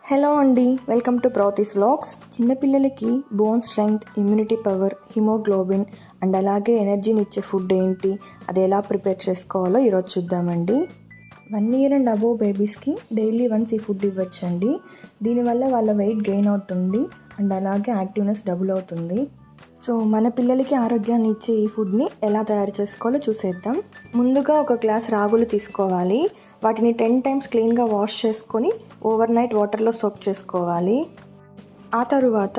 Hello అండి, welcome to ప్రౌతీస్ vlogs. చిన్నపిల్లలకి bone strength, immunity power, haemoglobin and అలాగే ఎనర్జీని ఇచ్చే ఫుడ్ ఏంటి, అది ఎలా ప్రిపేర్ చేసుకోవాలో ఈరోజు చూద్దామండి. 1 year అండ్ అబోవ్ బేబీస్కి డైలీ వన్స్ ఈ ఫుడ్ ఇవ్వచ్చండి. దీనివల్ల వాళ్ళ వెయిట్ గెయిన్ అవుతుంది అండ్ అలాగే యాక్టివ్నెస్ డబుల్ అవుతుంది. సో మన పిల్లలకి ఆరోగ్యాన్ని ఇచ్చే ఈ ఫుడ్ని ఎలా తయారు చేసుకోవాలో చూసేద్దాం. ముందుగా ఒక గ్లాస్ రాగులు తీసుకోవాలి. వాటిని 10 times క్లీన్గా వాష్ చేసుకొని ఓవర్ నైట్ వాటర్లో సోక్ చేసుకోవాలి. ఆ తరువాత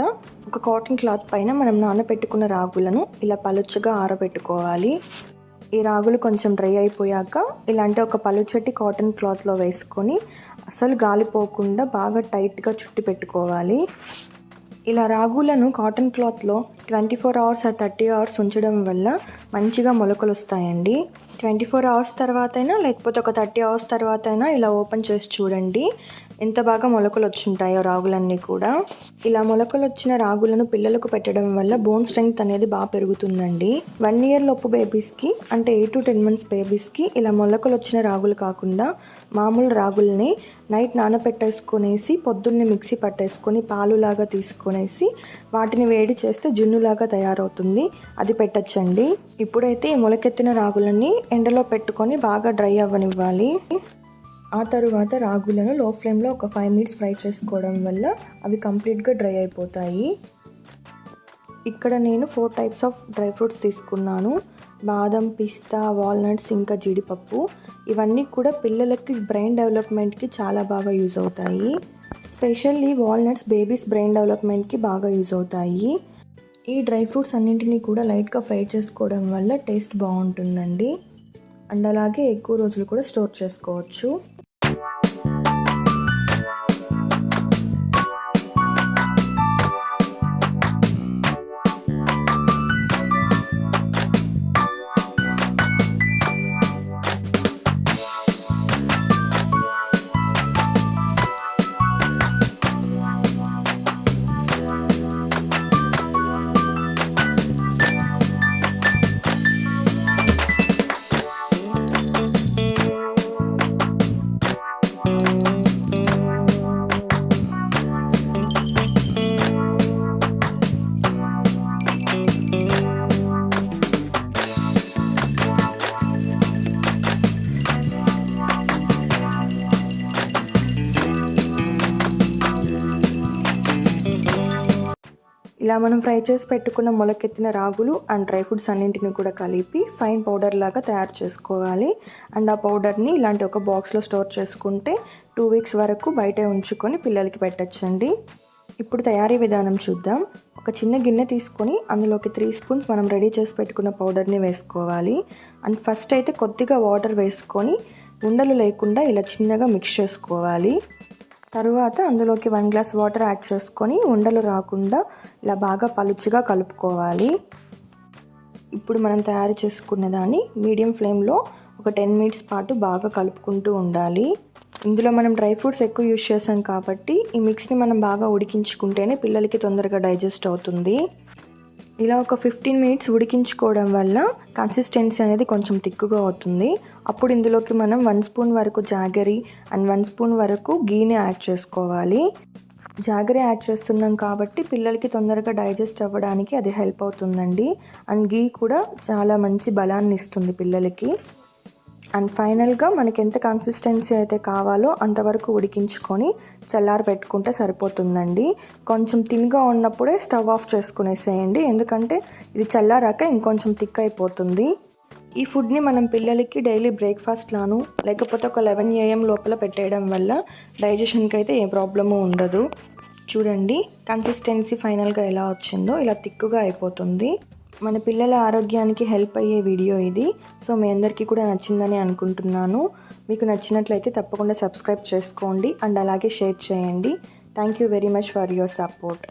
ఒక కాటన్ క్లాత్ పైన మనం నానబెట్టుకున్న రాగులను ఇలా పలుచగా ఆరబెట్టుకోవాలి. ఈ రాగులు కొంచెం డ్రై అయిపోయాక ఇలాంటి ఒక పలుచటి కాటన్ క్లాత్లో వేసుకొని అసలు గాలిపోకుండా బాగా టైట్గా చుట్టి పెట్టుకోవాలి. ఇలా రాగులను కాటన్ క్లాత్లో 24 hours or 30 hours ఉంచడం వల్ల మంచిగా మొలకలు వస్తాయండి. 24 hours తర్వాత అయినా లేకపోతే ఒక 30 hours తర్వాత అయినా ఇలా ఓపెన్ చేసి చూడండి ఎంత బాగా మొలకలు వచ్చుంటాయో రాగులన్నీ కూడా. ఇలా మొలకలు వచ్చిన రాగులను పిల్లలకు పెట్టడం వల్ల బోన్ స్ట్రెంగ్త్ అనేది బాగా పెరుగుతుందండి. 1 year లోపు బేబీస్కి అంటే 8 to 10 months బేబీస్కి ఇలా మొలకలు వచ్చిన రాగులు కాకుండా మామూలు రాగుల్ని నైట్ నానపెట్టేసుకొనేసి పొద్దున్నే మిక్సీ పట్టేసుకొని పాలులాగా తీసుకొనేసి వాటిని వేడి చేస్తే జున్నులాగా తయారవుతుంది. అది పెట్టచ్చండి. ఇప్పుడైతే ఈ మొలకెత్తిన రాగులని ఎండలో పెట్టుకొని బాగా డ్రై అవ్వనివ్వాలి. ఆ తరువాత రాగులను లో ఫ్లేమ్లో ఒక 5 minutes ఫ్రై చేసుకోవడం వల్ల అవి కంప్లీట్గా డ్రై అయిపోతాయి. ఇక్కడ నేను 4 types ఆఫ్ డ్రై ఫ్రూట్స్ తీసుకున్నాను. బాదం, పిస్తా, వాల్నట్స్, ఇంకా జీడిపప్పు. ఇవన్నీ కూడా పిల్లలకి బ్రెయిన్ డెవలప్మెంట్కి చాలా బాగా యూజ్ అవుతాయి. స్పెషల్లీ వాల్నట్స్ బేబీస్ బ్రెయిన్ డెవలప్మెంట్కి బాగా యూజ్ అవుతాయి. ఈ డ్రై ఫ్రూట్స్ అన్నింటినీ కూడా లైట్గా ఫ్రై చేసుకోవడం వల్ల టేస్ట్ బాగుంటుందండి అండ్ అలాగే ఎక్కువ రోజులు కూడా స్టోర్ చేసుకోవచ్చు. ఇలా మనం ఫ్రై చేసి పెట్టుకున్న మొలకెత్తిన రాగులు అండ్ డ్రై ఫ్రూట్స్ అన్నింటిని కూడా కలిపి ఫైన్ పౌడర్ లాగా తయారు చేసుకోవాలి. అండ్ ఆ పౌడర్ని ఇలాంటి ఒక బాక్స్లో స్టోర్ చేసుకుంటే 2 weeks వరకు బయటే ఉంచుకొని పిల్లలకి పెట్టచ్చండి. ఇప్పుడు తయారీ విధానం చూద్దాం. ఒక చిన్న గిన్నె తీసుకొని అందులోకి 3 spoons మనం రెడీ చేసి పెట్టుకున్న పౌడర్ని వేసుకోవాలి. అండ్ ఫస్ట్ అయితే కొద్దిగా వాటర్ వేసుకొని ఉండలు లేకుండా ఇలా చిన్నగా మిక్స్ చేసుకోవాలి. తరువాత అందులోకి 1 glass వాటర్ యాడ్ చేసుకొని ఉండలు రాకుండా ఇలా బాగా పలుచగా కలుపుకోవాలి. ఇప్పుడు మనం తయారు చేసుకున్న దాన్ని మీడియం ఫ్లేమ్లో ఒక 10 minutes పాటు బాగా కలుపుకుంటూ ఉండాలి. ఇందులో మనం డ్రై ఫ్రూట్స్ ఎక్కువ యూజ్ చేసాం కాబట్టి ఈ మిక్స్ని మనం బాగా ఉడికించుకుంటేనే పిల్లలకి తొందరగా డైజెస్ట్ అవుతుంది. ఇలా ఒక 15 minutes ఉడికించుకోవడం వల్ల కన్సిస్టెన్సీ అనేది కొంచెం తిక్కుగా అవుతుంది. అప్పుడు ఇందులోకి మనం 1 spoon వరకు జాగరీ అండ్ 1 spoon వరకు గీని యాడ్ చేసుకోవాలి. జాగరీ యాడ్ చేస్తున్నాం కాబట్టి పిల్లలకి తొందరగా డైజెస్ట్ అవ్వడానికి అది హెల్ప్ అవుతుందండి. అండ్ గీ కూడా చాలా మంచి బలాన్ని ఇస్తుంది పిల్లలకి. అండ్ ఫైనల్గా మనకి ఎంత కన్సిస్టెన్సీ అయితే కావాలో అంతవరకు ఉడికించుకొని చల్లారి పెట్టుకుంటే సరిపోతుందండి. కొంచెం థిన్గా ఉన్నప్పుడే స్టవ్ ఆఫ్ చేసుకునేసేయండి, ఎందుకంటే ఇది చల్లారాక ఇంకొంచెం థిక్ అయిపోతుంది. ఈ ఫుడ్ని మనం పిల్లలకి డైలీ బ్రేక్ఫాస్ట్ లాను లేకపోతే ఒక 11 AM లోపల పెట్టేయడం వల్ల డైజెషన్కి అయితే ఏ ప్రాబ్లము ఉండదు. చూడండి కన్సిస్టెన్సీ ఫైనల్గా ఎలా వచ్చిందో, ఇలా థిక్గా అయిపోతుంది. మన పిల్లల ఆరోగ్యానికి హెల్ప్ అయ్యే వీడియో ఇది. సో మీ అందరికీ కూడా నచ్చిందని అనుకుంటున్నాను. మీకు నచ్చినట్లయితే తప్పకుండా సబ్స్క్రైబ్ చేసుకోండి అండ్ అలాగే షేర్ చేయండి. Thank you very much for your support.